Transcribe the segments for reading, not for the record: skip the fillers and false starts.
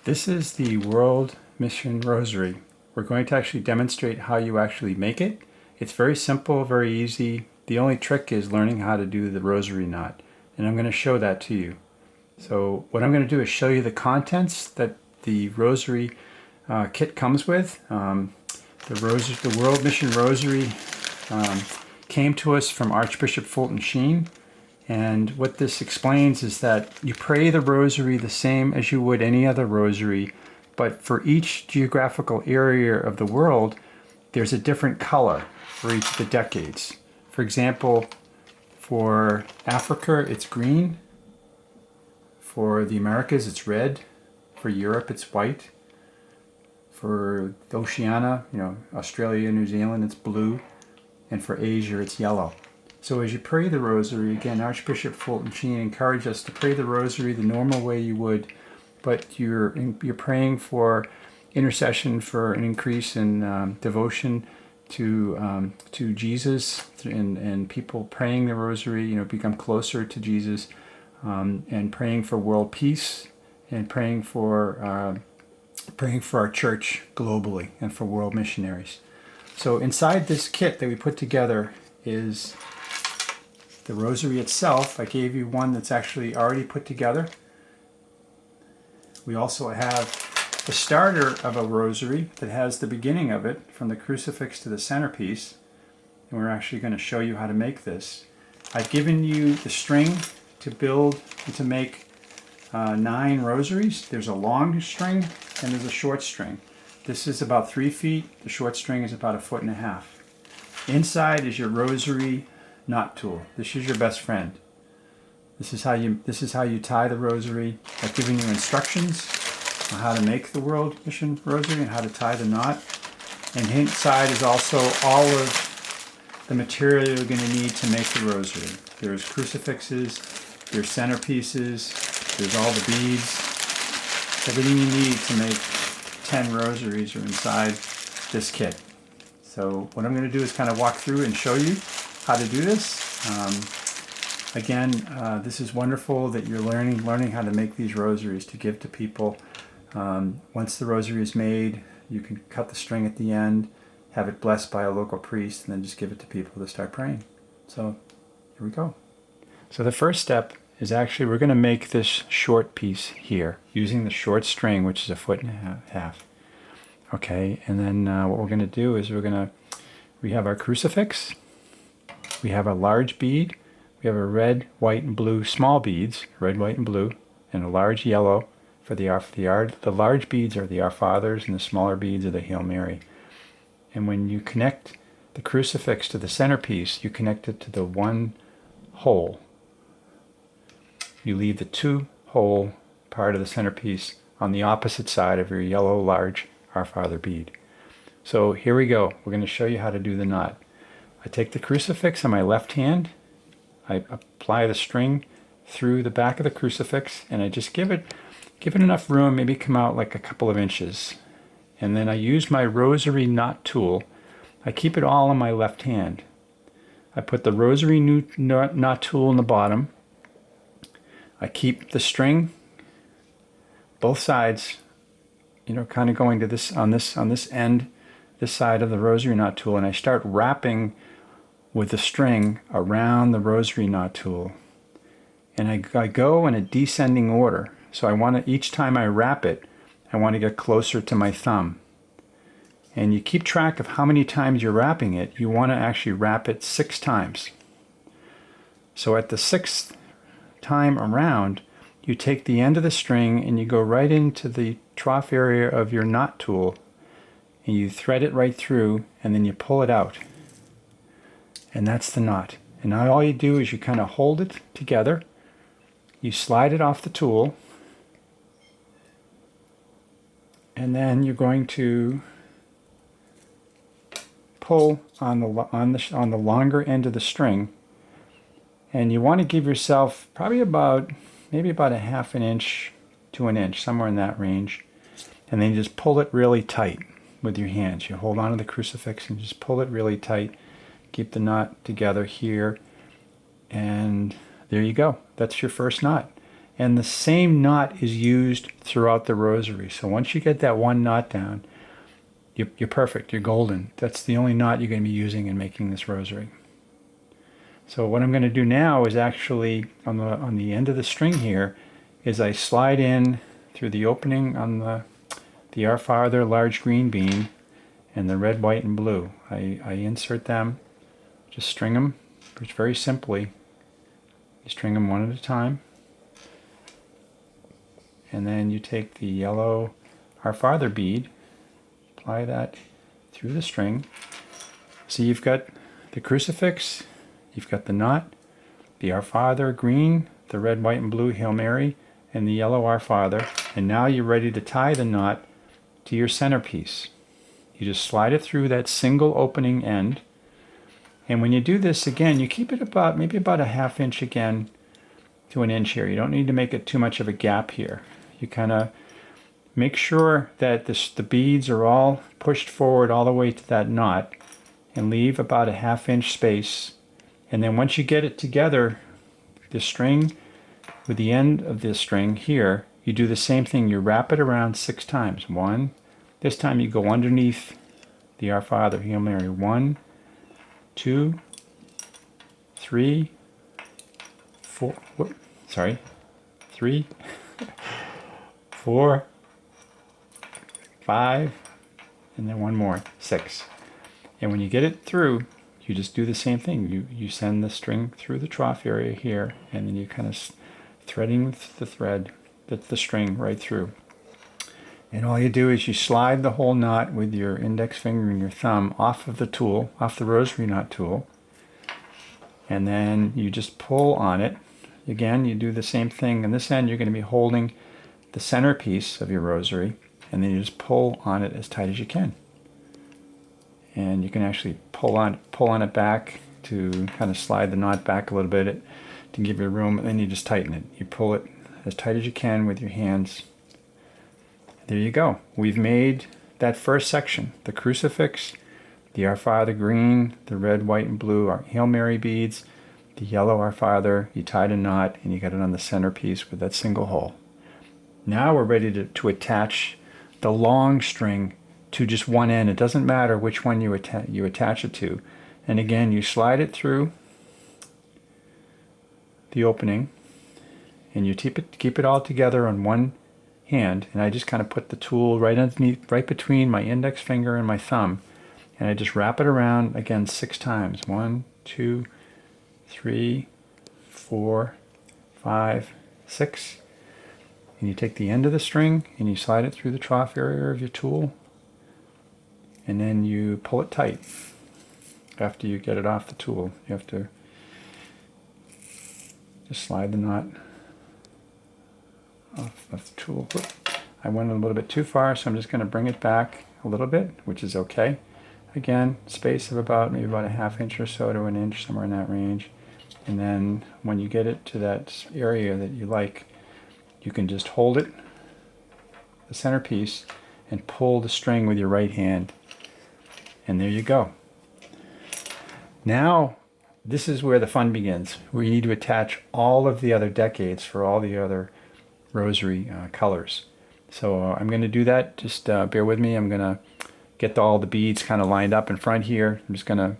This is the World Mission Rosary. We're going to actually demonstrate how you actually make it. It's very simple, very easy. The only trick is learning how to do the rosary knot, and I'm going to show that to you. So what I'm going to do is show you the contents that the rosary kit comes with. The World Mission Rosary came to us from Archbishop Fulton Sheen. And what this explains is that you pray the rosary the same as you would any other rosary, but for each geographical area of the world, there's a different color for each of the decades. For example, for Africa, it's green. For the Americas, it's red. For Europe, it's white. For Oceania, Australia, New Zealand, it's blue. And for Asia, it's yellow. So as you pray the rosary, again, Archbishop Fulton Sheen encouraged us to pray the rosary the normal way you would, but you're praying for intercession for an increase in devotion to Jesus, and people praying the rosary, become closer to Jesus, and praying for world peace, and praying for our church globally and for world missionaries. So inside this kit that we put together is the rosary itself. I gave you one that's actually already put together. We also have the starter of a rosary that has the beginning of it from the crucifix to the centerpiece. And we're actually going to show you how to make this. I've given you the string to build and to make 9 rosaries. There's a long string and there's a short string. This is about 3 feet. The short string is about 1.5 feet. Inside is your rosary knot tool. This is your best friend. This is how you tie the rosary. I've given you instructions on how to make the World Mission Rosary and how to tie the knot. And inside is also all of the material you're going to need to make the rosary. There's crucifixes, there's centerpieces, there's all the beads. Everything you need to make 10 rosaries are inside this kit. So what I'm going to do is kind of walk through and show you how to do this. Again, this is wonderful that you're learning how to make these rosaries to give to people. Once the rosary is made, you can cut the string at the end, have it blessed by a local priest, and then just give it to people to start praying. So here we go. So the first step is actually we're going to make this short piece here using the short string, which is 1.5 feet. Okay, and then what we're going to do is we have our crucifix. We have a large bead. We have a red, white, and blue small beads, red, white, and blue, and a large yellow for the large beads are the Our Fathers, and the smaller beads are the Hail Mary. And when you connect the crucifix to the centerpiece, you connect it to the one hole. You leave the 2-hole part of the centerpiece on the opposite side of your yellow, large Our Father bead. So here we go. We're going to show you how to do the knot. I take the crucifix in my left hand, I apply the string through the back of the crucifix, and I just give it enough room, maybe come out like a couple of inches. And then I use my rosary knot tool. I keep it all in my left hand. I put the rosary knot tool in the bottom. I keep the string, both sides, kind of going to this on this end, this side of the rosary knot tool, and I start wrapping with the string around the rosary knot tool. And I go in a descending order. So each time I wrap it, I want to get closer to my thumb. And you keep track of how many times you're wrapping it. You want to actually wrap it 6 times. So at the 6th time around, you take the end of the string and you go right into the trough area of your knot tool, and you thread it right through, and then you pull it out. And that's the knot. And now all you do is you kind of hold it together, you slide it off the tool, and then you're going to pull on the longer end of the string, and you want to give yourself probably maybe about 1/2 inch to 1 inch, somewhere in that range, and then you just pull it really tight with your hands. You hold on to the crucifix and just pull it really tight. Keep the knot together here, and there you go. That's your first knot. And the same knot is used throughout the rosary. So once you get that one knot down, you're perfect, you're golden. That's the only knot you're going to be using in making this rosary. So what I'm going to do now is actually, on the end of the string here, is I slide in through the opening on the Our Father large green bean and the red, white, and blue. I insert them, just string them, just very simply. You string them one at a time. And then you take the yellow Our Father bead, apply that through the string. So you've got the crucifix, you've got the knot, the Our Father green, the red, white, and blue Hail Mary, and the yellow Our Father. And now you're ready to tie the knot to your centerpiece. You just slide it through that single opening end. And when you do this again, you keep it maybe about a ½ inch again to an inch here. You don't need to make it too much of a gap here. You kind of make sure that the beads are all pushed forward all the way to that knot, and leave about a ½ inch space. And then once you get it together, the string with the end of this string here, you do the same thing. You wrap it around 6 times. 1. This time you go underneath the Our Father, Hail Mary. 1, 2, 3, 4. 3, 4, 5, and then one more, 6. And when you get it through, you just do the same thing. You send the string through the trough area here, and then you kind of threading with the thread, the string right through. And all you do is you slide the whole knot with your index finger and your thumb off of the tool, off the rosary knot tool, and then you just pull on it. Again, you do the same thing. On this end, you're going to be holding the centerpiece of your rosary, and then you just pull on it as tight as you can. And you can actually pull on it back to kind of slide the knot back a little bit to give you room, and then you just tighten it. You pull it as tight as you can with your hands. There you go. We've made that first section, the crucifix, the Our Father green, the red, white, and blue our Hail Mary beads, the yellow Our Father. You tied a knot and you got it on the centerpiece with that single hole. Now we're ready to attach the long string to just one end. It doesn't matter which one you attach it to. And again, you slide it through the opening, and you keep it all together on one hand. And I just kind of put the tool right underneath, right between my index finger and my thumb, and I just wrap it around again 6 times. 1, 2, 3, 4, 5, 6. And you take the end of the string and you slide it through the trough area of your tool, and then you pull it tight. After you get it off the tool, you have to just slide the knot off the tool. I went a little bit too far, so I'm just going to bring it back a little bit, which is okay. Again, space of maybe about a ½ inch or so to an inch, somewhere in that range. And then when you get it to that area that you like, you can just hold it, the centerpiece, and pull the string with your right hand. And there you go. Now, this is where the fun begins. We need to attach all of the other decades for all the other rosary colors. So I'm going to do that. Just bear with me. I'm going to get all the beads kind of lined up in front here. I'm just going to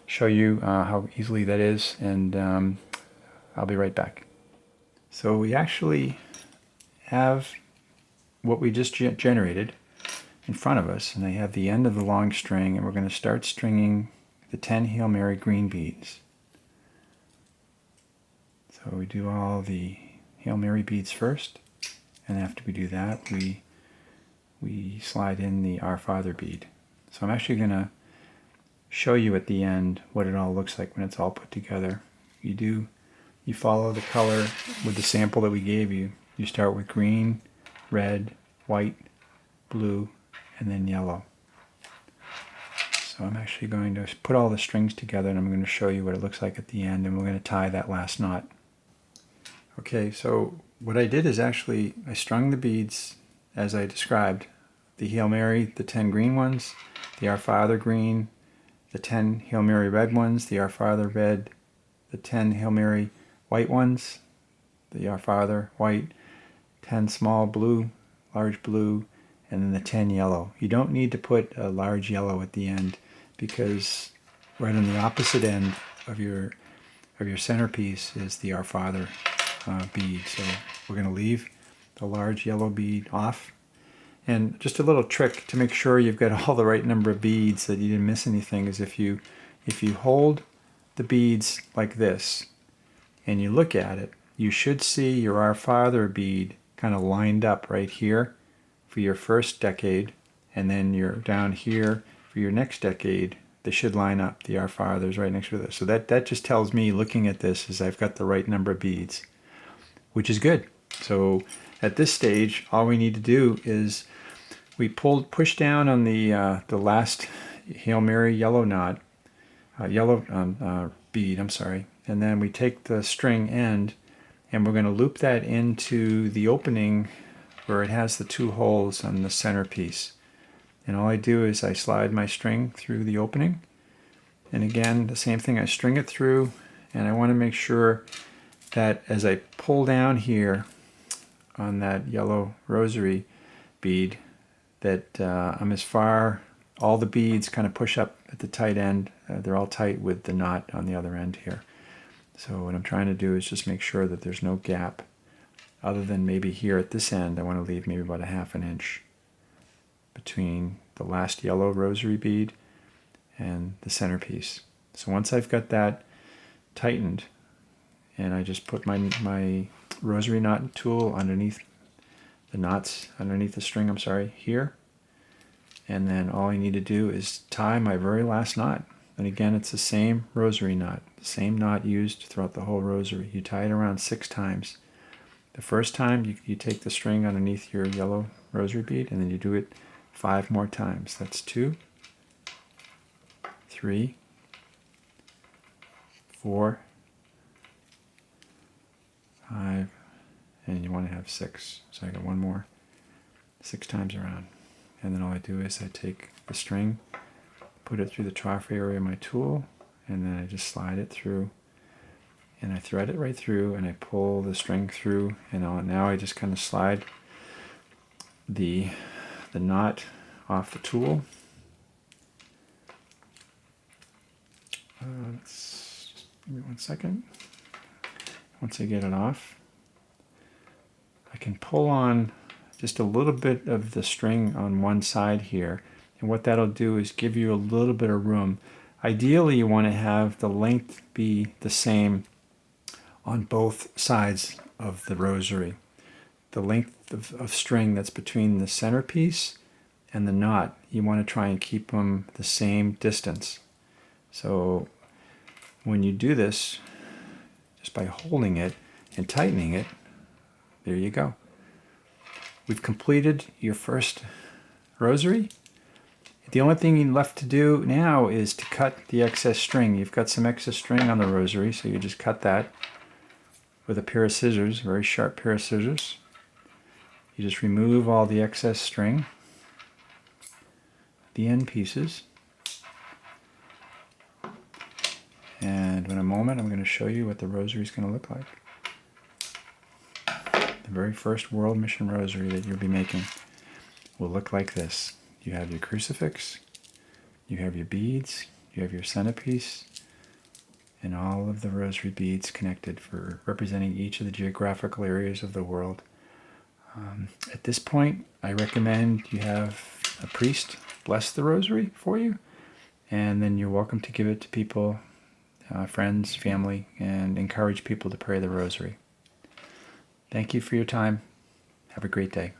show you how easily that is, and I'll be right back. So we actually have what we just generated in front of us, and I have the end of the long string, and we're going to start stringing the 10 Hail Mary green beads. So we do all the Hail Mary beads first, and after we do that, we slide in the Our Father bead. So I'm actually going to show you at the end what it all looks like when it's all put together. You follow the color with the sample that we gave you. You start with green, red, white, blue, and then yellow. So I'm actually going to put all the strings together, and I'm going to show you what it looks like at the end, and we're going to tie that last knot. Okay, so what I did is actually I strung the beads as I described. The Hail Mary, the 10 green ones, the Our Father green, the 10 Hail Mary red ones, the Our Father red, the 10 Hail Mary white ones, the Our Father, white, 10 small blue, large blue, and then the 10 yellow. You don't need to put a large yellow at the end, because right on the opposite end of your centerpiece is the Our Father bead. So we're going to leave the large yellow bead off. And just a little trick to make sure you've got all the right number of beads, that you didn't miss anything, is if you hold the beads like this and you look at it, you should see your Our Father bead kind of lined up right here for your first decade, and then you're down here for your next decade. They should line up. The Our Father's right next to this. So that just tells me, looking at this, is I've got the right number of beads, which is good. So at this stage, all we need to do is we push down on the last Hail Mary yellow bead, and then we take the string end, and we're going to loop that into the opening where it has the 2 holes on the centerpiece. And all I do is I slide my string through the opening, and again the same thing, I string it through, and I want to make sure that as I pull down here on that yellow rosary bead, that I'm as far, all the beads kind of push up at the tight end. They're all tight with the knot on the other end here. So what I'm trying to do is just make sure that there's no gap, other than maybe here at this end. I want to leave maybe about a 1/2 inch between the last yellow rosary bead and the centerpiece. So once I've got that tightened, and I just put my rosary knot tool underneath the knots, underneath the string, here. And then all I need to do is tie my very last knot. And again, it's the same rosary knot, the same knot used throughout the whole rosary. You tie it around 6 times. The first time you take the string underneath your yellow rosary bead, and then you do it 5 more times. That's 2, 3, 4, 5, and you want to have 6. So I got 1 more, 6 times around. And then all I do is I take the string, put it through the trough area of my tool, and then I just slide it through, and I thread it right through, and I pull the string through, and now I just kind of slide the knot off the tool. Just give me 1 second. Once I get it off, I can pull on just a little bit of the string on one side here, and what that'll do is give you a little bit of room. Ideally, you want to have the length be the same on both sides of the rosary. The length of string that's between the centerpiece and the knot, you want to try and keep them the same distance. So when you do this, just by holding it and tightening it, there you go. We've completed your first rosary. The only thing left to do now is to cut the excess string. You've got some excess string on the rosary, so you just cut that with a pair of scissors, a very sharp pair of scissors. You just remove all the excess string, the end pieces. And in a moment, I'm going to show you what the rosary is going to look like. The very first World Mission Rosary that you'll be making will look like this. You have your crucifix, you have your beads, you have your centerpiece, and all of the rosary beads connected for representing each of the geographical areas of the world. At this point, I recommend you have a priest bless the rosary for you, and then you're welcome to give it to people, friends, family, and encourage people to pray the rosary. Thank you for your time. Have a great day.